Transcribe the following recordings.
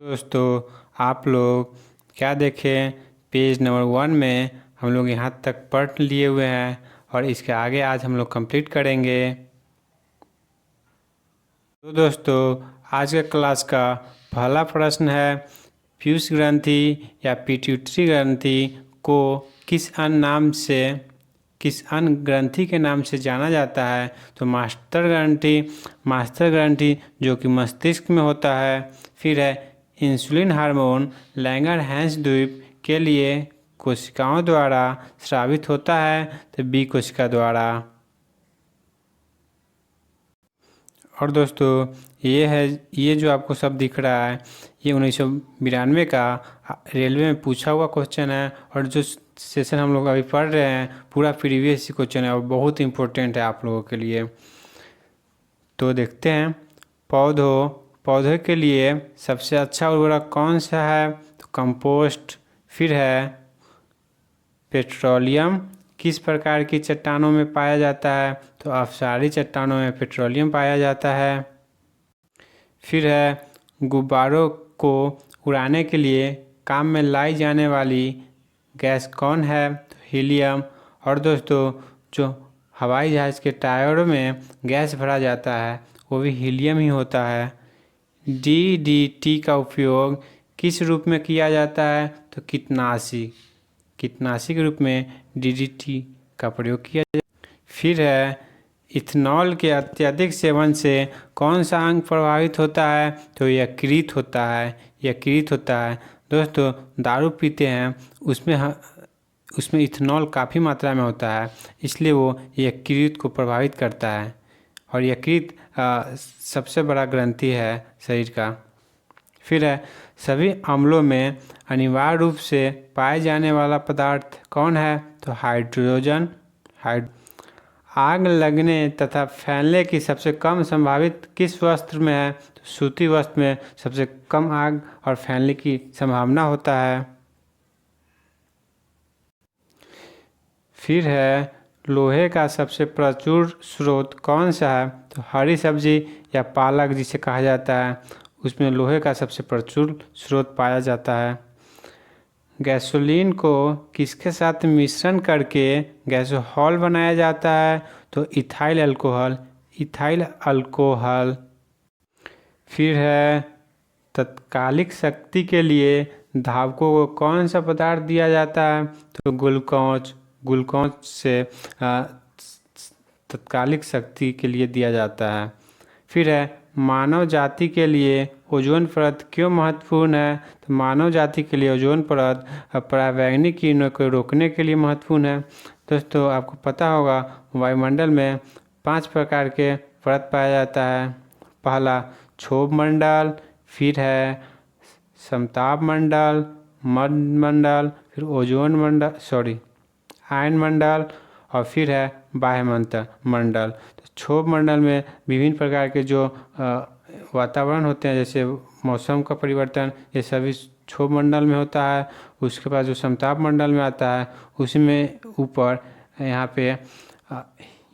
दोस्तों, आप लोग क्या देखें, पेज नंबर 1 में हम लोग यहाँ तक पढ़ लिए हुए हैं और इसके आगे आज हम लोग कंप्लीट करेंगे। तो दोस्तों, आज के क्लास का पहला प्रश्न है, पीयूष ग्रंथि या पिट्यूटरी ग्रंथि को किस अन्य ग्रंथि के नाम से जाना जाता है। तो मास्टर ग्रंथि जो कि मस्तिष्क में होता है। फिर है इंसुलिन हार्मोन लैंगर-हैंस द्वीप के लिए कोशिकाओं द्वारा स्रावित होता है, तो बी कोशिका द्वारा। और दोस्तों, ये जो आपको सब दिख रहा है, ये 1992 का रेलवे में पूछा हुआ क्वेश्चन है। और जो सेशन हम लोग अभी पढ़ रहे हैं पूरा प्रीवियस क्वेश्चन है और बहुत इंपॉर्टेंट है आप लोगों के लिए। तो देखते हैं, पौधे के लिए सबसे अच्छा उर्वरक कौन सा है। तो कंपोस्ट। फिर है पेट्रोलियम किस प्रकार की चट्टानों में पाया जाता है। तो अपसारी चट्टानों में पेट्रोलियम पाया जाता है। फिर है गुब्बारों को उड़ाने के लिए काम में लाई जाने वाली गैस कौन है। तो हीलियम। और दोस्तों, जो हवाई जहाज़ के टायरों में गैस भरा जाता है वो भी हीलियम ही होता है। DDT का उपयोग किस रूप में किया जाता है। तो कीटनाशी के रूप में DDT का प्रयोग किया जाता है। फिर है इथेनॉल के अत्यधिक सेवन से कौन सा अंग प्रभावित होता है। तो यकृत होता है। दोस्तों, दारू पीते हैं उसमें इथेनॉल काफ़ी मात्रा में होता है, इसलिए वो यकृत को प्रभावित करता है। और यकृत सबसे बड़ा ग्रंथि है शरीर का। फिर है सभी अम्लों में अनिवार्य रूप से पाए जाने वाला पदार्थ कौन है। तो हाइड्रोजन। आग लगने तथा फैलने की सबसे कम संभावित किस वस्त्र में है। तो सूती वस्त्र में सबसे कम आग और फैलने की संभावना होता है। फिर है लोहे का सबसे प्रचुर स्रोत कौन सा है। तो हरी सब्जी या पालक जिसे कहा जाता है, उसमें लोहे का सबसे प्रचुर स्रोत पाया जाता है। गैसोलीन को किसके साथ मिश्रण करके गैसोहॉल बनाया जाता है। तो इथाइल अल्कोहल। फिर है तात्कालिक शक्ति के लिए धावकों को कौन सा पदार्थ दिया जाता है। तो ग्लूकोज से तात्कालिक शक्ति के लिए दिया जाता है। फिर है मानव जाति के लिए ओजोन परत क्यों महत्वपूर्ण है। तो मानव जाति के लिए ओजोन परत परावैंगनिक किरणों को रोकने के लिए महत्वपूर्ण है। दोस्तों, आपको पता होगा वायुमंडल में 5 प्रकार के परत पाया जाता है। पहला क्षोभ मंडल, फिर है समताप मंडल, मध्य मंडल, फिर आयन मंडल और फिर है बाह्य मंडल। तो क्षोभ मंडल में विभिन्न प्रकार के जो वातावरण होते हैं, जैसे मौसम का परिवर्तन, ये सभी क्षोभ मंडल में होता है। उसके बाद जो समताप मंडल में आता है, उसी में ऊपर यहाँ पे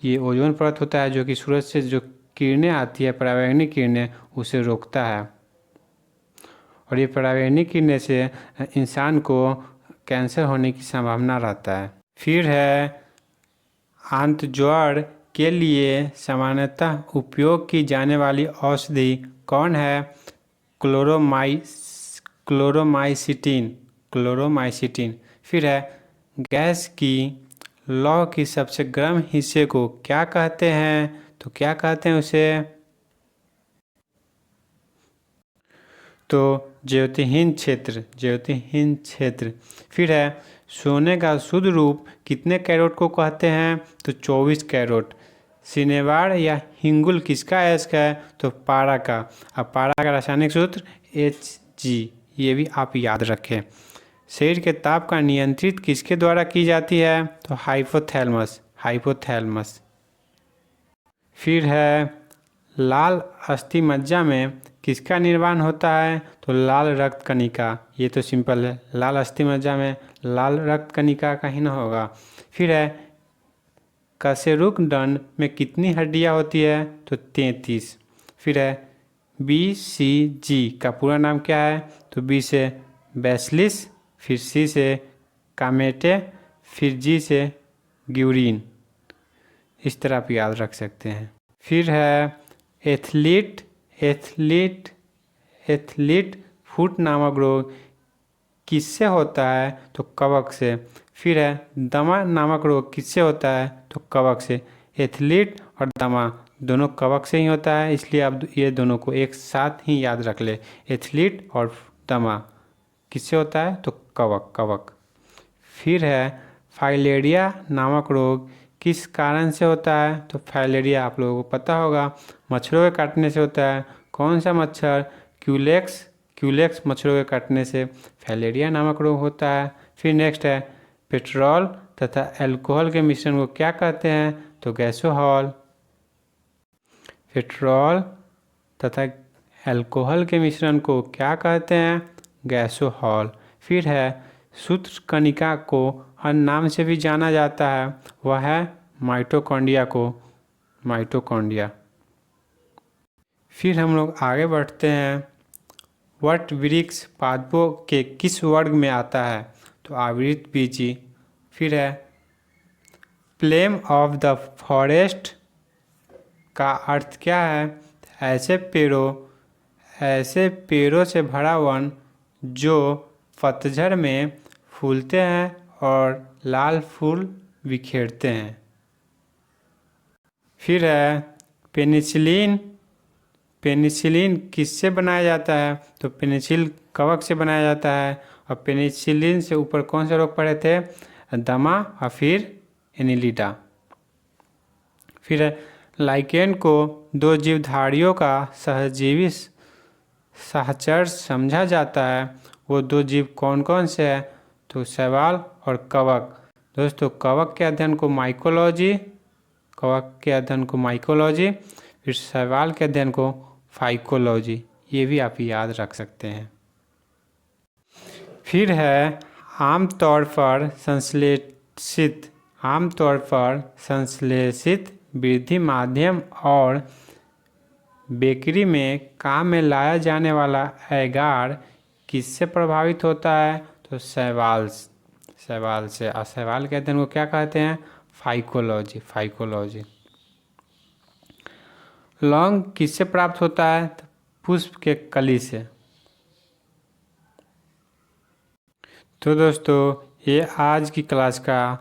ये ओजोन परत होता है, जो कि सूरज से जो किरणें आती है, परावैंगनिक किरणें, उसे रोकता है। और ये परावैंगनिक किरणें से इंसान को कैंसर होने की संभावना रहता है। फिर है आंतज्वर के लिए सामान्यतः उपयोग की जाने वाली औषधि कौन है। क्लोरोमाइसिटिन। फिर है गैस की लौ की सबसे गर्म हिस्से को क्या कहते हैं। तो क्या कहते हैं उसे। तो ज्योतिहीन क्षेत्र। फिर है सोने का शुद्ध रूप कितने कैरोट को कहते हैं। तो 24 कैरोट। सिनेवार या हिंगुल किसका अयस्क है। तो पारा का। अब पारा का रासायनिक सूत्र Hg, ये भी आप याद रखें। शरीर के ताप का नियंत्रित किसके द्वारा की जाती है। तो हाइपोथैलेमस। फिर है लाल अस्थिमज्जा में किसका निर्माण होता है। तो लाल रक्त कणिका। ये तो सिंपल है, लाल अस्थिमज्जा में लाल रक्त कणिका का ही ना होगा। फिर है कशेरुक दंड में कितनी हड्डियां होती है। तो 33। फिर है BCG का पूरा नाम क्या है? तो B से बैसिलिस, फिर C से कामेटे, फिर G से ग्यूरिन। इस तरह आप याद रख सकते हैं। फिर है एथलीट। एथलीट एथलीट फुट नामक रोग किससे होता है? तो कवक से। फिर है दमा नामक रोग किससे होता है? तो कवक से। एथलीट और दमा दोनों कवक से ही होता है, इसलिए आप ये दोनों को एक साथ ही याद रख ले। एथलीट और दमा किससे होता है? तो कवक कवक। फिर है फाइलेरिया नामक रोग किस कारण से होता है? तो फाइलेरिया आप लोगों को पता होगा, मच्छरों के काटने से होता है। कौन सा मच्छर? क्यूलेक्स। क्यूलेक्स मच्छरों के काटने से फाइलेरिया नामक रोग होता है। फिर नेक्स्ट है पेट्रोल तथा अल्कोहल के मिश्रण को क्या कहते हैं? तो गैसोहॉल। पेट्रोल तथा अल्कोहल के मिश्रण को क्या कहते हैं? गैसोहॉल। फिर है सूत्रकणिका को अन्य नाम से भी जाना जाता है, वह है माइटोकॉन्ड्रिया को माइटोकॉन्ड्रिया। फिर हम लोग आगे बढ़ते हैं। वट वृक्ष पादपों के किस वर्ग में आता है? तो आवृतबीजी। फिर है फ्लेम ऑफ द फॉरेस्ट का अर्थ क्या है? ऐसे पेड़ों से भरा वन जो पतझड़ में फूलते हैं और लाल फूल बिखेरते हैं। फिर है पेनिसिलिन। पेनिसिलिन किससे बनाया जाता है? तो पेनिसिल कवक से बनाया जाता है। और पेनिसिलिन से ऊपर कौन से रोग पड़े थे? दमा और फिर एनिलिडा। फिर है लाइकेन को दो जीवधारियों का सहजीवी सहचर समझा जाता है, वो दो जीव कौन कौन से हैं? तो शैवाल और कवक। दोस्तों कवक के अध्ययन को माइकोलॉजी फिर शैवाल के अध्ययन को फाइकोलॉजी, ये भी आप याद रख सकते हैं। फिर है आमतौर पर संश्लेषित वृद्धि माध्यम और बेकरी में काम में लाया जाने वाला एगार किससे प्रभावित होता है? तो शैवाल से। और शैवाल के अध्ययन को क्या कहते हैं? फाइकोलॉजी। लौंग किससे प्राप्त होता है? तो पुष्प के कली से। तो दोस्तों ये आज की क्लास का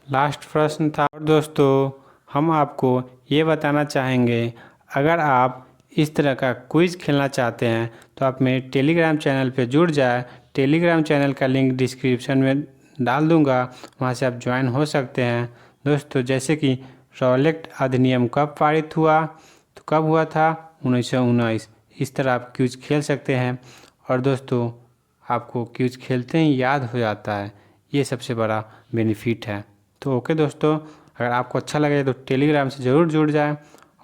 लास्ट प्रश्न था। और दोस्तों हम आपको ये बताना चाहेंगे, अगर आप इस तरह का क्विज़ खेलना चाहते हैं तो आप मेरे टेलीग्राम चैनल पे जुड़ जाए। टेलीग्राम चैनल का लिंक डिस्क्रिप्शन में डाल दूंगा, वहाँ से आप ज्वाइन हो सकते हैं। दोस्तों जैसे कि रॉलेट अधिनियम कब पारित हुआ? तो कब हुआ था? 1919। इस तरह आप क्विज़ खेल सकते हैं और दोस्तों आपको क्विज़ खेलते ही याद हो जाता है, ये सबसे बड़ा बेनिफिट है। तो ओके दोस्तों, अगर आपको अच्छा लगे तो टेलीग्राम से ज़रूर जुड़ जाएं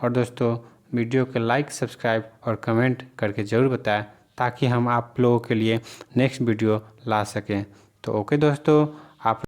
और दोस्तों वीडियो को लाइक, सब्सक्राइब और कमेंट करके ज़रूर बताएं, ताकि हम आप लोगों के लिए नेक्स्ट वीडियो ला सकें। तो ओके दोस्तों, आप